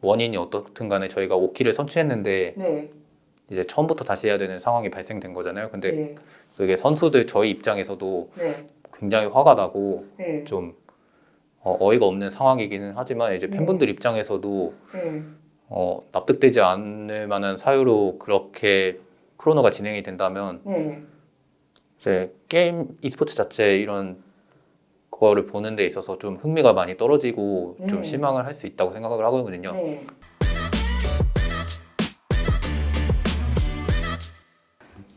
원인이 어떻든 간에 저희가 5킬을 선취했는데 네. 이제 처음부터 다시 해야 되는 상황이 발생된 거잖아요. 근데 네. 그게 선수들 저희 입장에서도 네. 굉장히 화가 나고 네. 좀 어이가 없는 상황이기는 하지만 이제 네. 팬분들 입장에서도 네. 납득되지 않을 만한 사유로 그렇게 크로노가 진행이 된다면 네. 이제 게임 e스포츠 자체 이런 거를 보는 데 있어서 좀 흥미가 많이 떨어지고 네. 좀 실망을 할 수 있다고 생각을 하거든요. 네.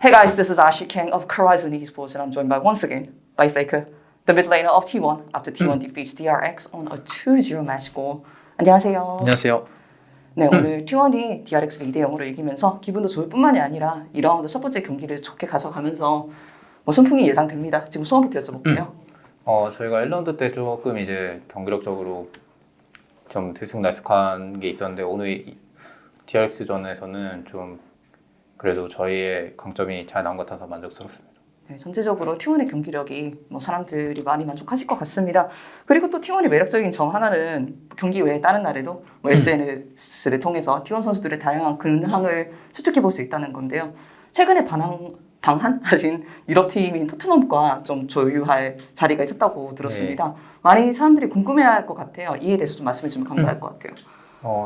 Hey guys, this is Ashi King of Horizon Esports, and I'm joined by once again by Faker, the mid laner of T1 after T1 defeats DRX on a 2-0 match score. 안녕하세요. 안녕하세요. 네, 오늘 T1이 DRX를 2대0으로 이기면서 기분도 좋을 뿐만이 아니라 2라운드 첫 번째 경기를 좋게 가져가면서 뭐 순풍이 예상됩니다. 지금 수험부터 여쭤볼게요. 저희가 1라운드 때 조금 이제 경기력적으로 좀 들쑥날쑥한 게 있었는데 오늘 DRX전에서는 좀 그래도 저희의 강점이 잘 나온 것 같아서 만족스럽습니다. 네, 전체적으로 T1의 경기력이 뭐 사람들이 많이 만족하실 것 같습니다. 그리고 또 T1의 매력적인 점 하나는 경기 외에 다른 날에도 뭐 SNS를 통해서 T1 선수들의 다양한 근황을 추측해 볼 수 있다는 건데요. 최근에 방한하신 유럽팀인 토트넘과 좀 조율할 자리가 있었다고 들었습니다. 많이 사람들이 궁금해할 것 같아요. 이에 대해서 좀 말씀해 주면 감사할 것 같아요.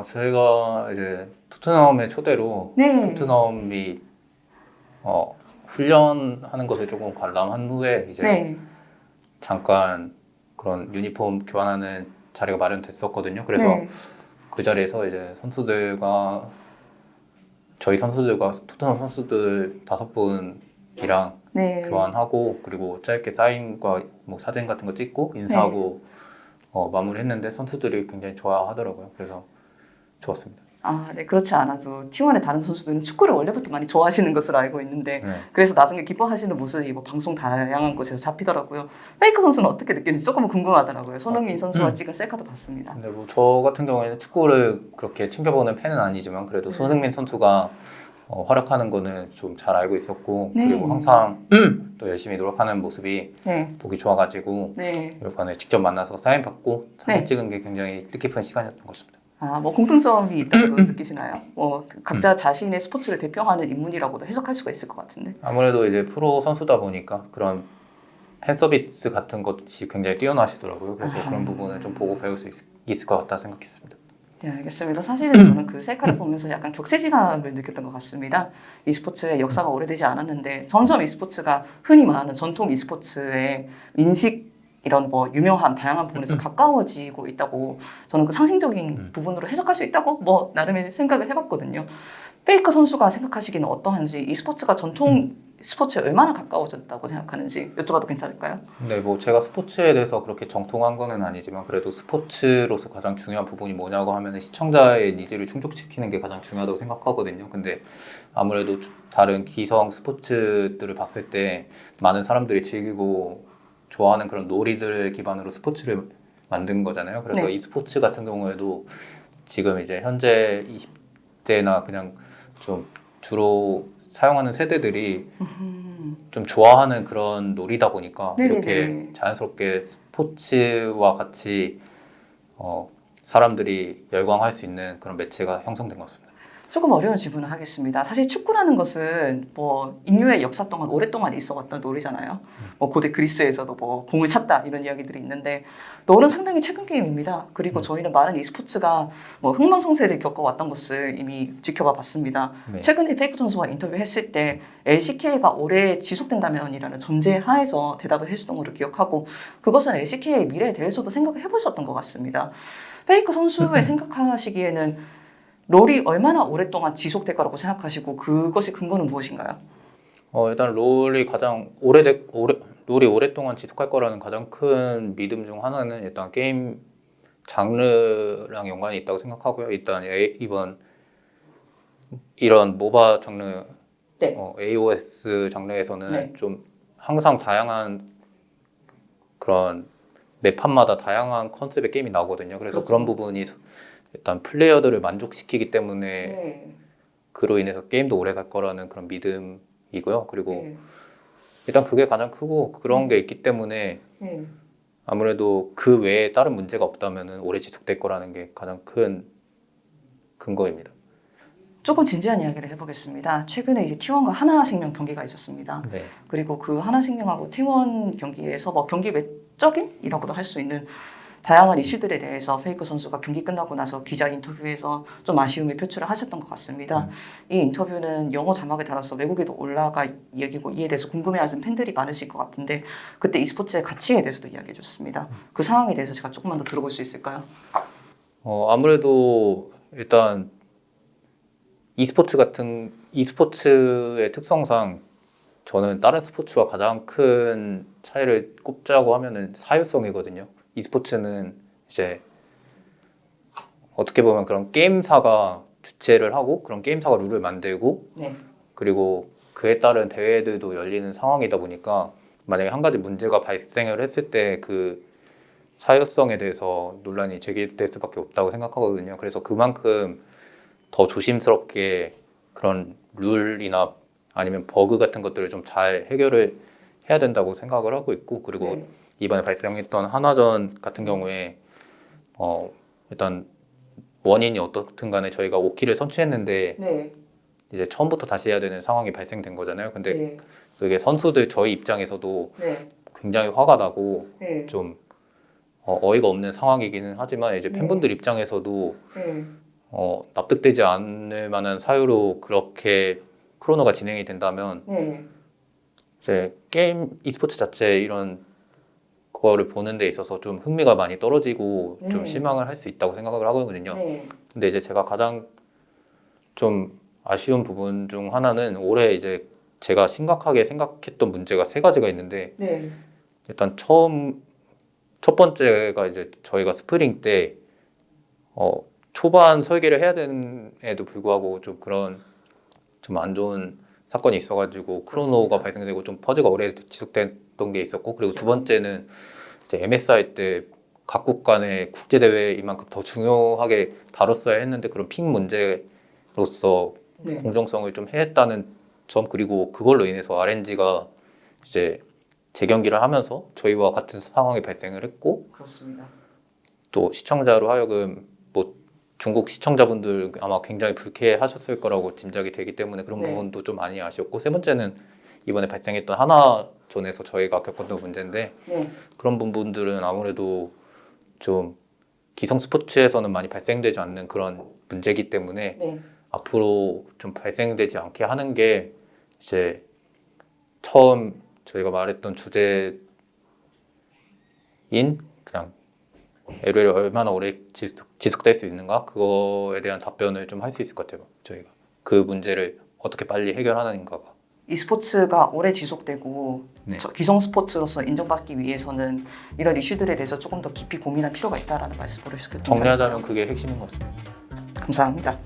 저희가 이제 토트넘의 초대로 네. 토트넘이 훈련하는 것을 조금 관람한 후에 이제 네. 잠깐 그런 유니폼 교환하는 자리가 마련됐었거든요. 그래서 네. 그 자리에서 이제 저희 선수들과 토트넘 선수들 5분이랑 네. 교환하고 그리고 짧게 사인과 뭐 사진 같은 거 찍고 인사하고 마무리했는데 선수들이 굉장히 좋아하더라고요. 그래서 좋았습니다. 네, 그렇지 않아도 T1의 다른 선수들은 축구를 원래부터 많이 좋아하시는 것으로 알고 있는데 네. 그래서 나중에 기뻐하시는 모습이 뭐 방송 다양한 곳에서 잡히더라고요. 페이커 선수는 어떻게 느끼는지 조금 궁금하더라고요. 손흥민 선수와 찍은 셀카도 봤습니다. 근데 뭐 저 같은 경우에는 축구를 그렇게 챙겨보는 팬은 아니지만 그래도 손흥민 선수가 활약하는 거는 좀 잘 알고 있었고 네. 그리고 항상 또 열심히 노력하는 모습이 네. 보기 좋아가지고 네. 이번에 직접 만나서 사인 받고 사진 네. 찍은 게 굉장히 뜻깊은 시간이었던 것 같습니다. 뭐 공통점이 있다고 느끼시나요? 뭐 각자 자신의 스포츠를 대표하는 인물이라고도 해석할 수가 있을 것 같은데. 아무래도 이제 프로 선수다 보니까 그런 팬 서비스 같은 것이 굉장히 뛰어나시더라고요. 그래서 그런 부분을 좀 보고 배울 수 있을 것 같다 생각했습니다. 네, 알겠습니다. 사실은 저는 그 셀카를 보면서 약간 격세지감을 느꼈던 것 같습니다. e스포츠의 역사가 오래되지 않았는데 점점 e스포츠가 흔히 말하는 전통 e스포츠의 인식 이런 뭐 유명한 다양한 부분에서 가까워지고 있다고 저는 그 상징적인 부분으로 해석할 수 있다고 뭐 나름의 생각을 해봤거든요. 페이커 선수가 생각하시기는 어떠한지 e스포츠가 전통 스포츠에 얼마나 가까워졌다고 생각하는지 여쭤봐도 괜찮을까요? 네, 뭐 제가 스포츠에 대해서 그렇게 정통한 거는 아니지만 그래도 스포츠로서 가장 중요한 부분이 뭐냐고 하면 시청자의 니즈를 충족시키는 게 가장 중요하다고 생각하거든요. 근데 아무래도 다른 기성 스포츠들을 봤을 때 많은 사람들이 즐기고 좋아하는 그런 놀이들을 기반으로 스포츠를 만든 거잖아요. 그래서 네. 이 스포츠 같은 경우에도 지금 이제 현재 20대나 그냥 좀 주로 사용하는 세대들이 좀 좋아하는 그런 놀이다 보니까 네네네. 이렇게 자연스럽게 스포츠와 같이 사람들이 열광할 수 있는 그런 매체가 형성된 것 같습니다. 조금 어려운 질문을 하겠습니다. 사실 축구라는 것은 뭐 인류의 역사 동안 오랫동안 있어왔던 놀이잖아요. 뭐 고대 그리스에서도 뭐 공을 찼다 이런 이야기들이 있는데 롤은 상당히 최근 게임입니다. 그리고 저희는 많은 e스포츠가 뭐 흥망성쇠를 겪어왔던 것을 이미 지켜봐 봤습니다. 네. 최근에 페이커 선수와 인터뷰했을 때 LCK가 오래 지속된다면이라는 전제 하에서 대답을 해주던 걸로 기억하고 그것은 LCK의 미래에 대해서도 생각을 해보셨던 것 같습니다. 페이커 선수의 생각하시기에는 롤이 얼마나 오랫동안 지속될 거라고 생각하시고 그것의 근거는 무엇인가요? 일단 롤이 오랫동안 지속할 거라는 가장 큰 믿음 중 하나는 일단 게임 장르랑 연관이 있다고 생각하고요. 일단 이번 이런 모바 장르, 네. AOS 장르에서는 네. 좀 항상 다양한 그런 매판마다 다양한 컨셉의 게임이 나오거든요. 그래서 그렇죠. 그런 부분이 일단 플레이어들을 만족시키기 때문에 네. 그로 인해서 게임도 오래 갈 거라는 그런 믿음이고요. 그리고 네. 일단 그게 가장 크고 그런 게 있기 때문에 네. 아무래도 그 외에 다른 문제가 없다면 오래 지속될 거라는 게 가장 큰 근거입니다. 조금 진지한 이야기를 해보겠습니다. 최근에 이제 T1과 하나생명 경기가 있었습니다. 네. 그리고 그 하나생명하고 T1 경기에서 뭐 경기 외적인이라고도 할 수 있는 다양한 이슈들에 대해서 페이커 선수가 경기 끝나고 나서 기자 인터뷰에서 좀 아쉬움을 표출을 하셨던 것 같습니다. 이 인터뷰는 영어 자막을 달아서 외국에도 올라가 얘기고 이에 대해서 궁금해하는 팬들이 많으실 것 같은데 그때 e스포츠의 가치에 대해서도 이야기해 줬습니다. 그 상황에 대해서 제가 조금만 더 들어볼 수 있을까요? 아무래도 일단 e스포츠의 특성상 저는 다른 스포츠와 가장 큰 차이를 꼽자고 하면은 사유성이거든요. e스포츠는 이제 어떻게 보면 그런 게임사가 주최를 하고 그런 게임사가 룰을 만들고 네. 그리고 그에 따른 대회들도 열리는 상황이다 보니까 만약에 한 가지 문제가 발생을 했을 때 그 사유성에 대해서 논란이 제기될 수밖에 없다고 생각하거든요. 그래서 그만큼 더 조심스럽게 그런 룰이나 아니면 버그 같은 것들을 좀 잘 해결을 해야 된다고 생각을 하고 있고 그리고 네. 이번에 발생했던 한화전 같은 경우에 일단 원인이 어떻든 간에 저희가 5킬을 선취했는데 네. 이제 처음부터 다시 해야 되는 상황이 발생된 거잖아요. 근데 네. 그게 선수들 저희 입장에서도 네. 굉장히 화가 나고 네. 좀 어이가 없는 상황이기는 하지만 이제 네. 팬분들 입장에서도 네. 납득되지 않을 만한 사유로 그렇게 크로노가 진행이 된다면 네. 이제 게임 e스포츠 자체 이런 거를 보는 데 있어서 좀 흥미가 많이 떨어지고 네. 좀 실망을 할 수 있다고 생각을 하거든요. 네. 근데 이제 제가 가장 좀 아쉬운 부분 중 하나는 올해 이제 제가 심각하게 생각했던 문제가 세 가지가 있는데 네. 일단 첫 번째가 이제 저희가 스프링 때 초반 설계를 해야 되는에도 불구하고 좀 그런 좀 안 좋은 사건이 있어가지고 크로노가 발생되고 좀 퍼즈가 오래 지속됐던 게 있었고 그리고 두 번째는 이제 MSI 때 각국 간의 국제 대회 이만큼 더 중요하게 다뤘어야 했는데 그런 핑 문제로서 네. 공정성을 좀 해했다는 점 그리고 그걸로 인해서 RNG가 이제 재경기를 하면서 저희와 같은 상황이 발생을 했고 그렇습니다. 또 시청자로 하여금 뭐 중국 시청자분들 아마 굉장히 불쾌하셨을 거라고 짐작이 되기 때문에 그런 네. 부분도 좀 많이 아쉬웠고 세 번째는 이번에 발생했던 하나전에서 저희가 겪었던 문제인데 네. 그런 부분들은 아무래도 좀 기성 스포츠에서는 많이 발생되지 않는 그런 문제이기 때문에 네. 앞으로 좀 발생되지 않게 하는 게 이제 처음 저희가 말했던 주제인 그냥 LOL이 얼마나 오래 지속될 수 있는가 그거에 대한 답변을 좀 할 수 있을 것 같아요. 저희가 그 문제를 어떻게 빨리 해결하는가가. e스포츠가 오래 지속되고 네. 기성 스포츠로서 인정받기 위해서는 이런 이슈들에 대해서 조금 더 깊이 고민할 필요가 있다라는 말씀을 해주셨습니다. 정리하자면 그게 핵심인 것 같습니다. 감사합니다.